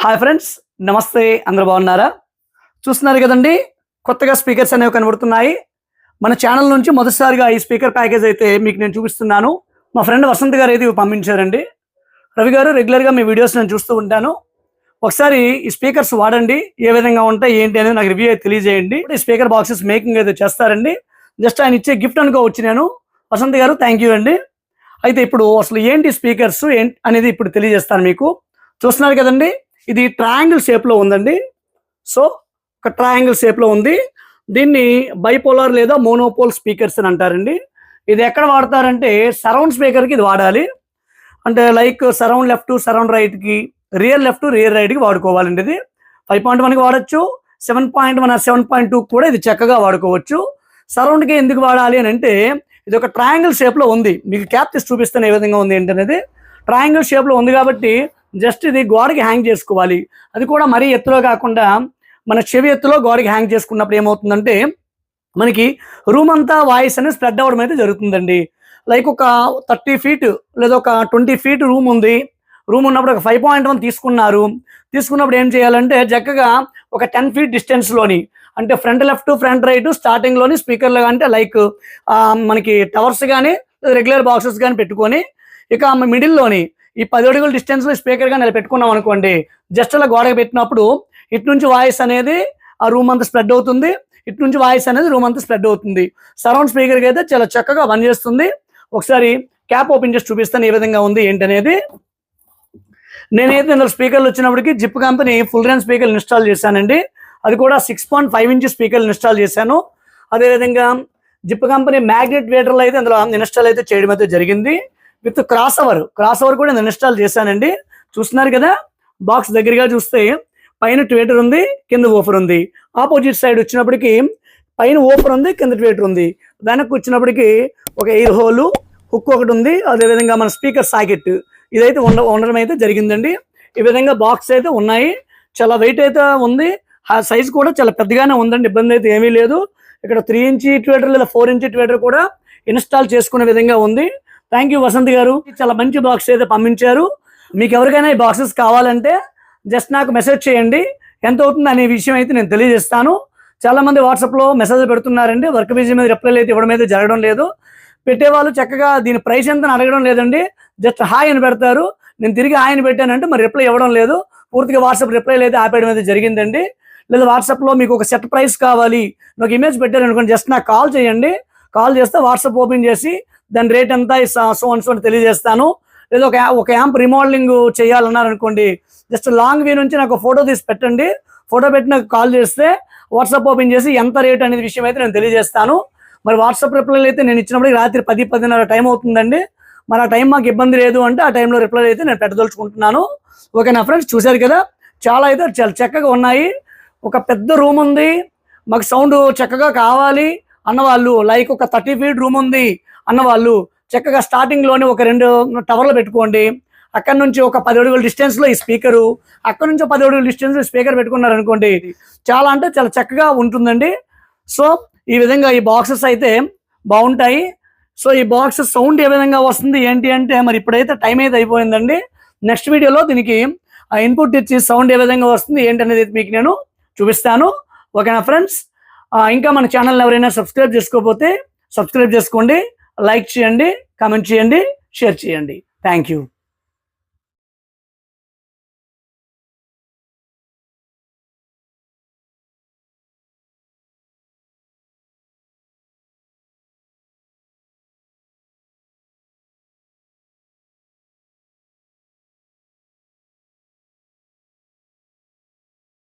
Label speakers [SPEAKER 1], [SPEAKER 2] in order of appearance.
[SPEAKER 1] Hi friends, నమస్తే. అందరూ బాగున్నారా? చూస్తున్నారు కదండి, కొత్తగా స్పీకర్స్ అనేవి కనబడుతున్నాయి. మన ఛానల్ నుంచి మొదటిసారిగా ఈ స్పీకర్ ప్యాకేజ్ అయితే మీకు నేను చూపిస్తున్నాను. మా ఫ్రెండ్ వసంత్ గారు అయితే ఇవి పంపించారండి. రవి గారు, రెగ్యులర్గా మీ వీడియోస్ నేను చూస్తూ ఉంటాను. ఒకసారి ఈ స్పీకర్స్ వాడండి, ఏ విధంగా ఉంటాయి ఏంటి అనేది నాకు రివ్యూ అయితే తెలియజేయండి. ఈ స్పీకర్ బాక్సెస్ మేకింగ్ అయితే చేస్తారండి. జస్ట్ ఆయన ఇచ్చే గిఫ్ట్ అనుకోవచ్చు నేను. వసంత్ గారు, థ్యాంక్ యూ అండి. అయితే ఇప్పుడు అసలు ఏంటి స్పీకర్స్ ఏంటి అనేది ఇప్పుడు తెలియజేస్తాను మీకు. చూస్తున్నారు కదండి, ఇది ట్రయాంగిల్ షేప్లో ఉందండి. సో ఒక ట్రయాంగిల్ షేప్లో ఉంది. దీన్ని బైపోలార్ లేదా మోనోపోల్ స్పీకర్స్ అని అంటారండి. ఇది ఎక్కడ వాడతారంటే సరౌండ్ స్పీకర్కి ఇది వాడాలి. అంటే లైక్ సరౌండ్ లెఫ్ట్, సరౌండ్ రైట్కి, రియర్ లెఫ్ట్, రియర్ రైట్కి వాడుకోవాలండి. ఇది 5.1కి వాడచ్చు, 7.1 7.2 కూడా ఇది చక్కగా వాడుకోవచ్చు. సరౌండ్కి ఎందుకు వాడాలి అని అంటే ఇది ఒక ట్రయాంగిల్ షేప్లో ఉంది. మీకు క్యాప్ తీసి చూపిస్తాను ఏ విధంగా ఉంది ఏంటనేది. ట్రయాంగిల్ షేప్లో ఉంది కాబట్టి జస్ట్ ఇది గోడకి హ్యాంగ్ చేసుకోవాలి. అది కూడా మరీ ఎత్తులో కాకుండా మన చెవి ఎత్తులో గోడకి హ్యాంగ్ చేసుకున్నప్పుడు ఏమవుతుందంటే మనకి రూమ్ అంతా వాయిస్ అనేది స్ప్రెడ్ అవ్వడం అయితే జరుగుతుందండి. లైక్ ఒక 30 ఫీట్ లేదా ఒక 20 ఫీట్ రూమ్ ఉంది. రూమ్ ఉన్నప్పుడు ఒక 5.1 తీసుకున్నప్పుడు ఏం చేయాలంటే చక్కగా ఒక 10 ఫీట్ డిస్టెన్స్లోని, అంటే ఫ్రంట్ లెఫ్ట్, ఫ్రంట్ రైట్ స్టార్టింగ్లోని స్పీకర్లు అంటే లైక్ మనకి టవర్స్ కానీ రెగ్యులర్ బాక్సెస్ కానీ పెట్టుకొని, ఇక మిడిల్లోని ఈ 10 అడుగుల డిస్టెన్స్లో స్పీకర్గా పెట్టుకున్నాం అనుకోండి, జస్ట్ అలా గోడకి పెట్టినప్పుడు ఇటు నుంచి వాయిస్ అనేది ఆ రూమ్ అంతా స్ప్రెడ్ అవుతుంది, ఇటు నుంచి వాయిస్ అనేది రూమ్ అంతా స్ప్రెడ్ అవుతుంది. సరౌండ్ స్పీకర్కి అయితే చాలా చక్కగా పనిచేస్తుంది. ఒకసారి క్యాప్ ఓపెన్ చేసి చూపిస్తాను ఏ విధంగా ఉంది ఏంటనేది. నేనైతే ఇందులో స్పీకర్లు వచ్చినప్పటికీ జిప్ కంపెనీ ఫుల్ రేంజ్ స్పీకర్లు ఇన్స్టాల్ చేశానండి. అది కూడా 6.5 ఇంచ్ స్పీకర్లు ఇన్స్టాల్ చేశాను. అదేవిధంగా జిప్ కంపెనీ మ్యాగ్నెట్ వేటర్లు అయితే అందులో ఇన్స్టాల్ అయితే చేయడం అయితే జరిగింది. విత్ క్రాస్ ఓవర్ కూడా నేను ఇన్స్టాల్ చేశానండి. చూస్తున్నారు కదా, బాక్స్ దగ్గరగా చూస్తే పైన ట్వేటర్ ఉంది, కింద ఓఫర్ ఉంది. ఆపోజిట్ సైడ్ వచ్చినప్పటికీ పైన ఓఫర్ ఉంది, కింద ట్వేటర్ ఉంది. వెనక్కి వచ్చినప్పటికీ ఒక ఎయిర్ హోలు, హుక్ ఒకటి ఉంది. అదేవిధంగా మన స్పీకర్ సాకెట్ ఇదైతే ఉండడం అయితే జరిగిందండి. ఈ విధంగా బాక్స్ అయితే ఉన్నాయి. చాలా వెయిట్ అయితే ఉంది. ఆ సైజ్ కూడా చాలా పెద్దగానే ఉందండి, ఇబ్బంది అయితే ఏమీ లేదు. ఇక్కడ 3 ఇంచ్ ట్వేటర్ లేదా 4 ఇంచ్ ట్వేటర్ కూడా ఇన్స్టాల్ చేసుకునే విధంగా ఉంది. థ్యాంక్ యూ వసంత్ గారు, చాలా మంచి బాక్స్ అయితే పంపించారు. మీకు ఎవరికైనా ఈ బాక్సెస్ కావాలంటే జస్ట్ నాకు మెసేజ్ చేయండి, ఎంత అవుతుంది అనే విషయం అయితే నేను తెలియజేస్తాను. చాలామంది వాట్సాప్లో మెసేజ్ పెడుతున్నారండి, వర్క్ బిజీ మీద రిప్లై అయితే ఇవ్వడం అయితే జరగడం లేదు. పెట్టేవాళ్ళు చక్కగా దీని ప్రైస్ ఎంత అని అడగడం లేదండి, జస్ట్ హాయ్ అని పెడతారు. నేను తిరిగి హాయ్ అని పెట్టానంటే మరి రిప్లై ఇవ్వడం లేదు. పూర్తిగా వాట్సాప్ రిప్లైలు అయితే ఆపేయడం అయితే జరిగిందండి. లేదా వాట్సాప్లో మీకు ఒక సెట్ ప్రైస్ కావాలి, నాకు ఇమేజ్ పెట్టారు అనుకోండి, జస్ట్ నాకు కాల్ చేయండి. కాల్ చేస్తే వాట్సాప్ ఓపెన్ చేసి దాని రేట్ ఎంత సో అని తెలియజేస్తాను. లేదా ఒక యాంప్ రిమోడలింగ్ చేయాలన్నారు అనుకోండి, జస్ట్ లాంగ్ వ్యూ నుంచి నాకు ఫోటో తీసి పెట్టండి. ఫోటో పెట్టి నాకు కాల్ చేస్తే వాట్సాప్ ఓపెన్ చేసి ఎంత రేట్ అనేది విషయం అయితే నేను తెలియజేస్తాను. మరి వాట్సాప్ రిప్లైలు అయితే నేను ఇచ్చినప్పుడు రాత్రి 10-10:30 టైం అవుతుందండి. మరి ఆ టైం మాకు ఇబ్బంది లేదు అంటే ఆ టైంలో రిప్లై అయితే నేను పెట్టదలుచుకుంటున్నాను. ఓకే నా ఫ్రెండ్స్, చూశారు కదా, చాలా చక్కగా ఉన్నాయి. ఒక పెద్ద రూమ్ ఉంది, మాకు సౌండ్ చక్కగా కావాలి అన్నవాళ్ళు, లైక్ ఒక 30 ఫీట్ రూమ్ ఉంది అన్నవాళ్ళు చక్కగా స్టార్టింగ్లోనే ఒక 2 టవర్లు పెట్టుకోండి. అక్కడ నుంచి ఒక 10 అడుగుల డిస్టెన్స్లో ఈ స్పీకరు, అక్కడ నుంచి 10 అడుగుల డిస్టెన్స్లో స్పీకర్ పెట్టుకున్నారు అనుకోండి, చాలా అంటే చాలా చక్కగా ఉంటుందండి. సో ఈ విధంగా ఈ బాక్సెస్ అయితే బాగుంటాయి. సో ఈ బాక్స్ సౌండ్ ఏ విధంగా వస్తుంది ఏంటి అంటే మరి ఇప్పుడైతే టైం అయితే అయిపోయిందండి. నెక్స్ట్ వీడియోలో దీనికి ఇన్పుట్ ఇచ్చి సౌండ్ ఏ విధంగా వస్తుంది ఏంటి అనేది మీకు నేను చూపిస్తాను. ఓకేనా ఫ్రెండ్స్, ఇంకా మన ఛానల్ ఎవరైనా సబ్స్క్రైబ్ చేసుకోకపోతే సబ్స్క్రైబ్ చేసుకోండి, లైక్ చేయండి, కామెంట్ చేయండి, షేర్ చేయండి. Thank you.